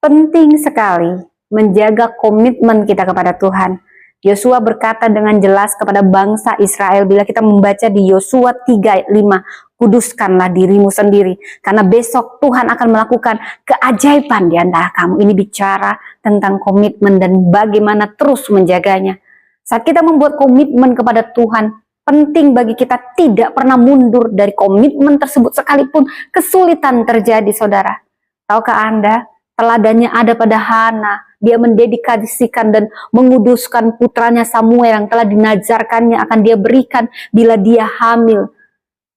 Penting sekali menjaga komitmen kita kepada Tuhan. Yosua berkata dengan jelas kepada bangsa Israel, bila kita membaca di Yosua 3:5, kuduskanlah dirimu sendiri, karena besok Tuhan akan melakukan keajaiban di antara kamu. Ini bicara tentang komitmen dan bagaimana terus menjaganya. Saat kita membuat komitmen kepada Tuhan, penting bagi kita tidak pernah mundur dari komitmen tersebut sekalipun kesulitan terjadi, saudara. Tahukah Anda, teladannya ada pada Hana. Dia mendedikasikan dan menguduskan putranya Samuel yang telah dinazarkannya akan dia berikan bila dia hamil.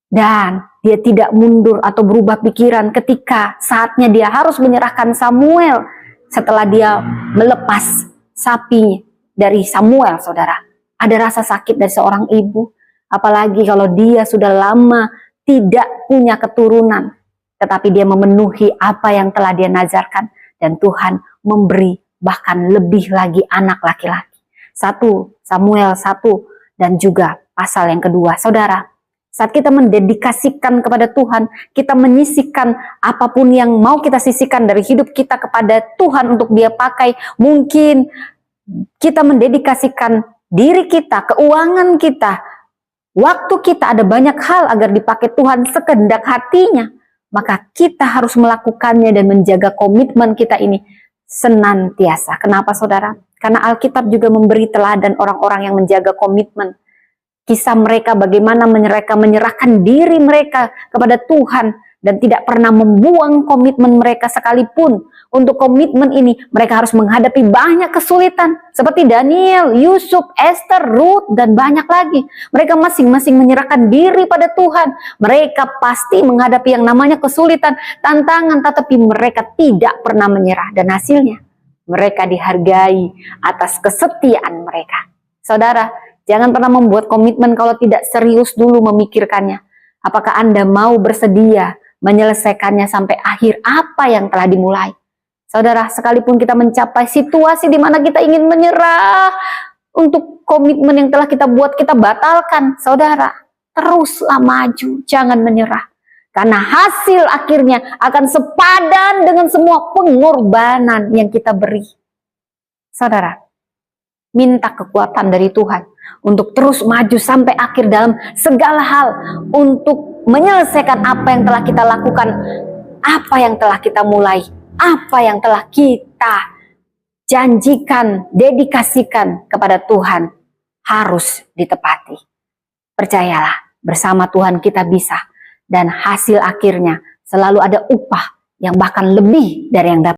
Dan dia tidak mundur atau berubah pikiran ketika saatnya dia harus menyerahkan Samuel setelah dia melepas sapi dari Samuel, saudara. Ada rasa sakit dari seorang ibu, apalagi kalau dia sudah lama tidak punya keturunan, tetapi dia memenuhi apa yang telah dia nazarkan, dan Tuhan memberi bahkan lebih lagi anak laki-laki. 1 Samuel 1 dan juga pasal yang kedua. Saudara, saat kita mendedikasikan kepada Tuhan, kita menyisihkan apapun yang mau kita sisihkan dari hidup kita kepada Tuhan untuk dia pakai. Mungkin kita mendedikasikan diri kita, keuangan kita, waktu kita, ada banyak hal agar dipakai Tuhan sekehendak hatinya. Maka kita harus melakukannya dan menjaga komitmen kita ini senantiasa. Kenapa, saudara? Karena Alkitab juga memberi teladan orang-orang yang menjaga komitmen. Kisah mereka bagaimana mereka menyerahkan diri mereka kepada Tuhan dan tidak pernah membuang komitmen mereka sekalipun. Untuk komitmen ini mereka harus menghadapi banyak kesulitan seperti Daniel, Yusuf, Esther, Ruth, dan banyak lagi. Mereka masing-masing menyerahkan diri pada Tuhan. Mereka pasti menghadapi yang namanya kesulitan, tantangan, tetapi mereka tidak pernah menyerah, dan hasilnya mereka dihargai atas kesetiaan mereka. Saudara, jangan pernah membuat komitmen kalau tidak serius dulu memikirkannya. Apakah Anda mau bersedia menyelesaikannya sampai akhir apa yang telah dimulai? Saudara, sekalipun kita mencapai situasi di mana kita ingin menyerah untuk komitmen yang telah kita buat, kita batalkan. Saudara, teruslah maju, jangan menyerah. Karena hasil akhirnya akan sepadan dengan semua pengorbanan yang kita beri. Saudara, minta kekuatan dari Tuhan untuk terus maju sampai akhir dalam segala hal, untuk menyelesaikan apa yang telah kita lakukan, apa yang telah kita mulai, apa yang telah kita janjikan, dedikasikan kepada Tuhan harus ditepati. Percayalah, bersama Tuhan kita bisa, dan hasil akhirnya selalu ada upah yang bahkan lebih dari yang dapat